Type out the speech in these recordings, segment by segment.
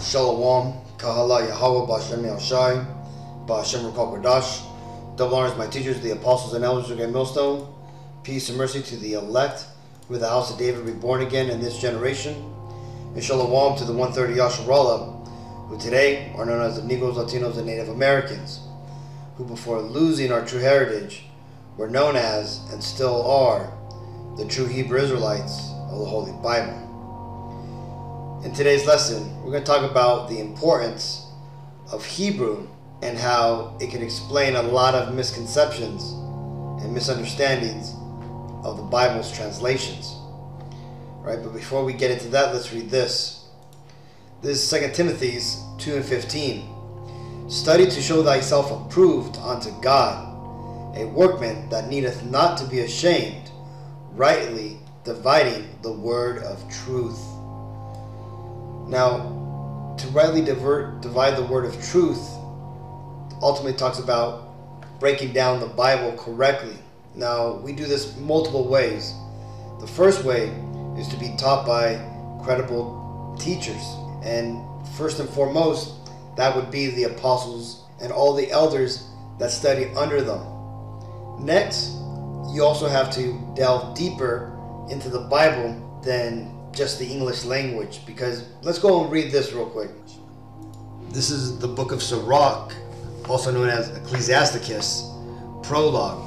Shalom, Kahala Yahweh, Bashem Yahushai, Bashem Rakal Kodash. Double honors my teachers, the apostles and elders of Great Millstone. Peace and mercy to the elect, who the house of David be born again in this generation. And Shalom to the 130 Yasharallah, who today are known as the Negroes, Latinos, and Native Americans, who before losing our true heritage were known as, and still are, the true Hebrew Israelites of the Holy Bible. In today's lesson, we're going to talk about the importance of Hebrew and how it can explain a lot of misconceptions and misunderstandings of the Bible's translations. Right? But before we get into that, let's read this. This is 2 Timothy 2:15. Study to show thyself approved unto God, a workman that needeth not to be ashamed, rightly dividing the word of truth. Now, to rightly divide the word of truth ultimately talks about breaking down the Bible correctly. Now, we do this multiple ways. The first way is to be taught by credible teachers. And first and foremost, that would be the apostles and all the elders that study under them. Next, you also have to delve deeper into the Bible than just the English language, because let's go and read this real quick. This is the book of Sirach, also known as Ecclesiasticus, prologue.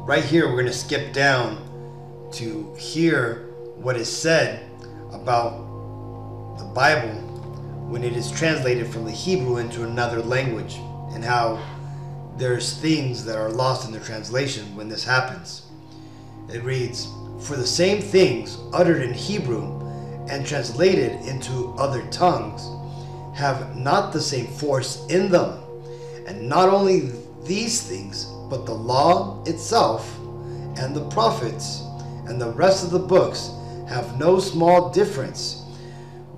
Right here, we're going to skip down to hear what is said about the Bible when it is translated from the Hebrew into another language, and how there's things that are lost in the translation when this happens. It reads, "For the same things uttered in Hebrew and translated into other tongues have not the same force in them. And not only these things, but the law itself and the prophets and the rest of the books have no small difference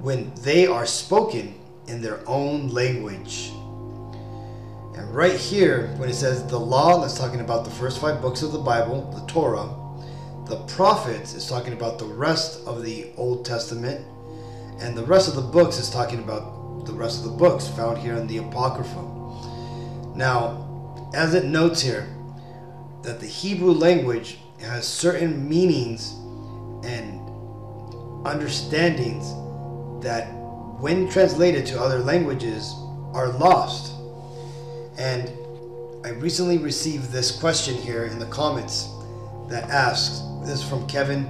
when they are spoken in their own language." And right here, when it says the law, that's talking about the first 5 books of the Bible, the Torah. The prophets is talking about the rest of the Old Testament, and the rest of the books is talking about the rest of the books found here in the Apocrypha. Now, as it notes here, that the Hebrew language has certain meanings and understandings that, when translated to other languages, are lost. And I recently received this question here in the comments that asks, this is from Kevin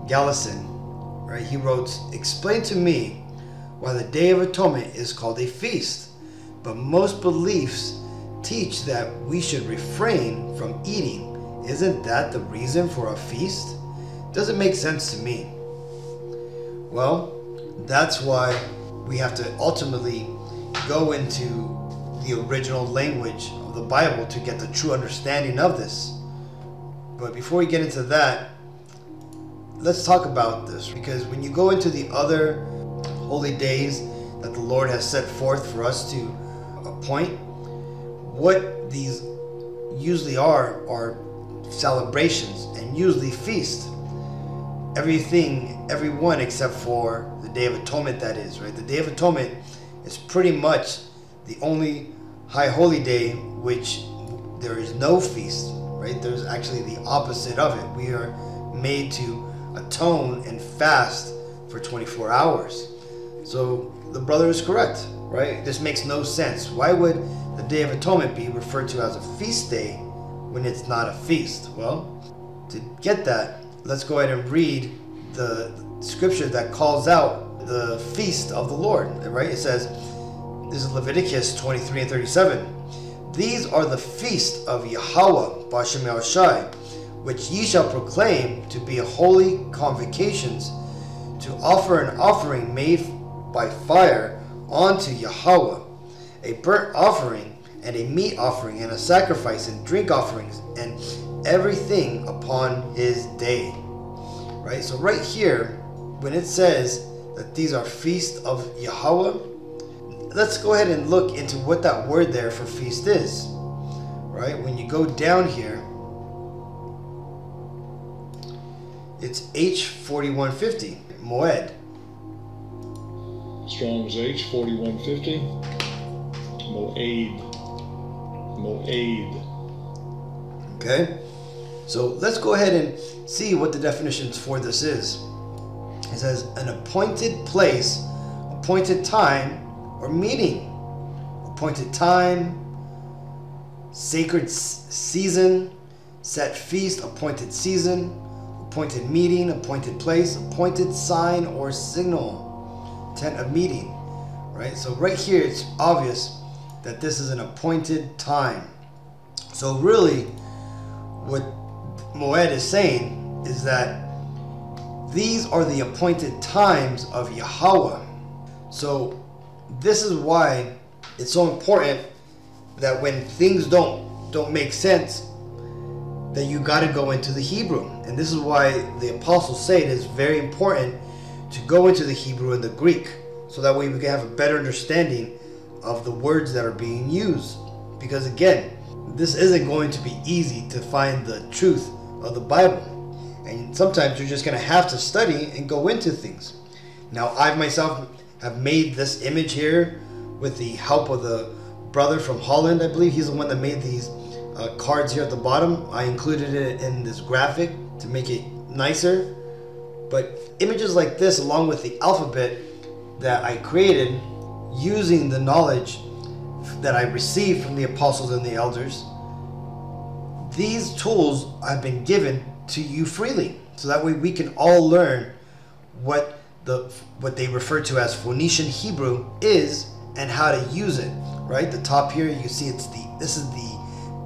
Gallison, right? He wrote, "Explain to me why the Day of Atonement is called a feast, but most beliefs teach that we should refrain from eating. Isn't that the reason for a feast? Doesn't make sense to me." Well, that's why we have to ultimately go into the original language of the Bible to get the true understanding of this. But before we get into that, let's talk about this, because when you go into the other holy days that the Lord has set forth for us to appoint, what these usually are celebrations and usually feasts. Everyone except for the Day of Atonement, that is, right? The Day of Atonement is pretty much the only high holy day which there is no feast, right? There's actually the opposite of it. We are made to atone and fast for 24 hours. So the brother is correct, right? This makes no sense. Why would the Day of Atonement be referred to as a feast day when it's not a feast? Well, to get that, let's go ahead and read the scripture that calls out the feast of the Lord, right? It says, this is Leviticus 23:37. "These are the feasts of Yahweh, Bashem Yahushai, which ye shall proclaim to be holy convocations, to offer an offering made by fire unto Yahweh, a burnt offering and a meat offering and a sacrifice and drink offerings, and everything upon his day." Right? So right here, when it says that these are feasts of Yahweh, let's go ahead and look into what that word there for feast is. Right? When you go down here, it's H4150, Moed. Strong's H 4150. Moed. Okay, so let's go ahead and see what the definitions for this is. It says an appointed place, appointed time, or meeting. Appointed time, sacred season, set feast, appointed season, appointed meeting, appointed place, appointed sign or signal, tent of meeting, right? So right here it's obvious that this is an appointed time. So really what Moed is saying is that these are the appointed times of Yahweh. So this is why it's so important that when things don't make sense, that you got to go into the Hebrew. And this is why the apostles say it is very important to go into the Hebrew and the Greek, so that way we can have a better understanding of the words that are being used. Because again, this isn't going to be easy to find the truth of the Bible. And sometimes you're just going to have to study and go into things. Now, I myself have made this image here with the help of the brother from Holland. I believe he's the one that made these cards here at the bottom. I included it in this graphic to make it nicer. But images like this, along with the alphabet that I created using the knowledge that I received from the apostles and the elders, these tools have been given to you freely, so that way we can all learn what they refer to as Phoenician Hebrew is and how to use it. Right, the top here you see this is the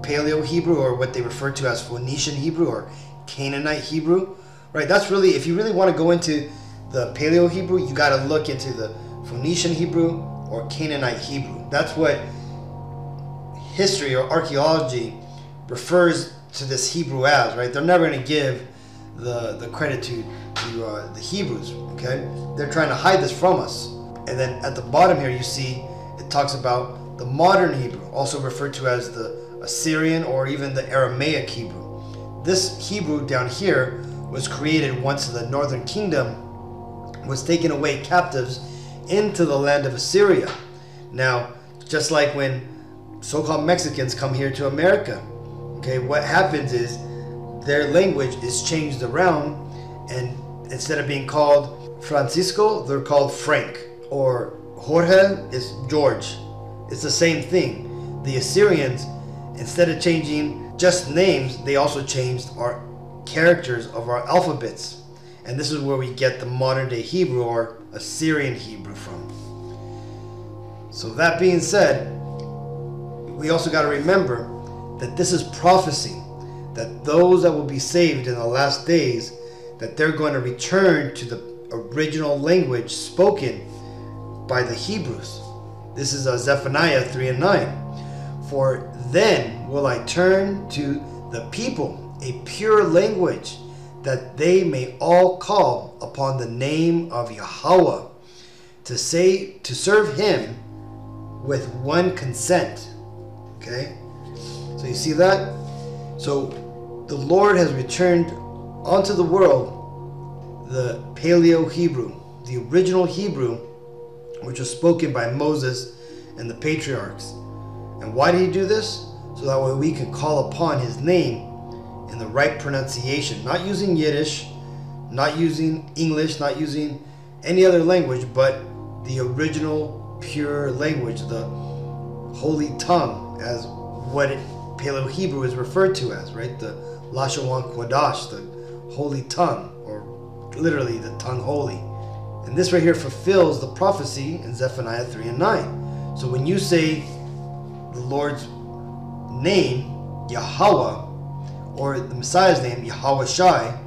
Paleo Hebrew, or what they refer to as Phoenician Hebrew or Canaanite Hebrew. Right, that's really, if you really want to go into the Paleo Hebrew, you got to look into the Phoenician Hebrew or Canaanite Hebrew. That's what history or archaeology refers to this Hebrew as, right? They're never going to give the credit to the Hebrews, okay? They're trying to hide this from us. And then at the bottom here you see it talks about the modern Hebrew, also referred to as the Assyrian or even the Aramaic Hebrew. This Hebrew down here was created once the northern kingdom was taken away captives into the land of Assyria. Now, just like when so-called Mexicans come here to America, okay, what happens is their language is changed around, and instead of being called Francisco, they're called Frank, or Jorge is George. It's the same thing. The Assyrians, instead of changing just names, they also changed our characters of our alphabets. And this is where we get the modern day Hebrew or Assyrian Hebrew from. So that being said, we also got to remember that this is prophecy, that those that will be saved in the last days, that they're going to return to the original language spoken by the Hebrews. This is Zephaniah 3:9. For then will I turn to the people a pure language, that they may all call upon the name of Yahweh, to serve him with one consent. Okay, so you see that? So the Lord has returned onto the world the Paleo Hebrew, the original Hebrew, which was spoken by Moses and the patriarchs. And why did he do this? So that way we can call upon his name in the right pronunciation, not using Yiddish, not using English, not using any other language, but the original pure language, the holy tongue, as what Paleo Hebrew is referred to as, right? The Lashon Kodash, the holy tongue, or literally the tongue holy. And this right here fulfills the prophecy in Zephaniah 3:9. So when you say the Lord's name, Yahweh, or the Messiah's name, Yahweh Shai,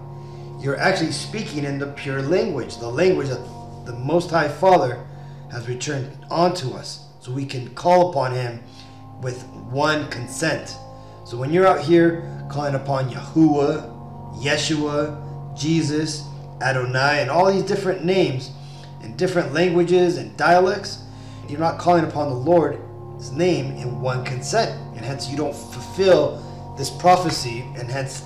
you're actually speaking in the pure language, the language that the Most High Father has returned onto us, so we can call upon him with one consent. So when you're out here calling upon Yahuwah, Yeshua, Jesus, Adonai, and all these different names in different languages and dialects, you're not calling upon the Lord's name in one consent, and hence you don't fulfill this prophecy, and hence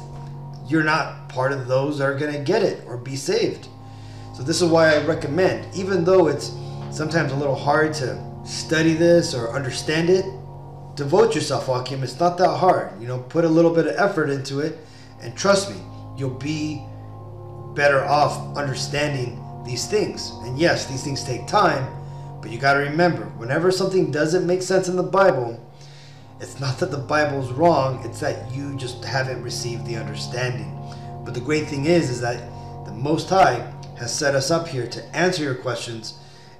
you're not part of those that are going to get it or be saved. So this is why I recommend, even though it's sometimes a little hard to study this or understand it, devote yourself, Joachim. It's not that hard. Put a little bit of effort into it, and trust me, you'll be better off understanding these things. And yes, these things take time, but you got to remember, whenever something doesn't make sense in the Bible, it's not that the Bible's wrong, it's that you just haven't received the understanding. But the great thing is that the Most High has set us up here to answer your questions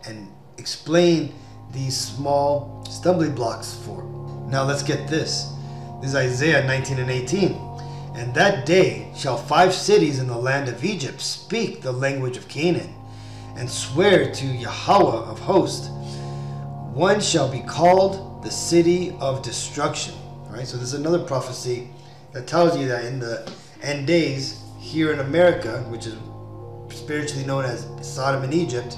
and explain these small stumbling blocks for. Now let's get this. This is Isaiah 19 and 18. And that day shall 5 cities in the land of Egypt speak the language of Canaan, and swear to Yahweh of hosts. One shall be called the city of destruction. All right, so this is another prophecy that tells you that in the end days here in America, which is spiritually known as Sodom and Egypt,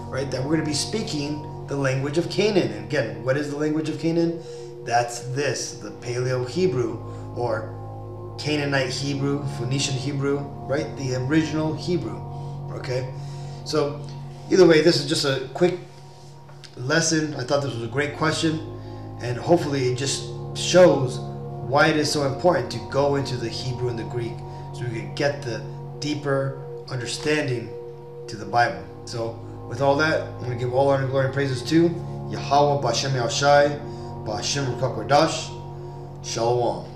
right, that we're going to be speaking the language of Canaan. And again, what is the language of Canaan? That's the Paleo Hebrew, or Canaanite Hebrew, Phoenician Hebrew, right? The original Hebrew. Okay, so either way, this is just a quick lesson. I thought this was a great question, and hopefully it just shows why it is so important to go into the Hebrew and the Greek, so we can get the deeper understanding to the Bible. So with all that, I'm going to give all honor, glory, and praises to Yahweh B'Shem Yahushai B'Shem Ruach HaKodesh. Shalom.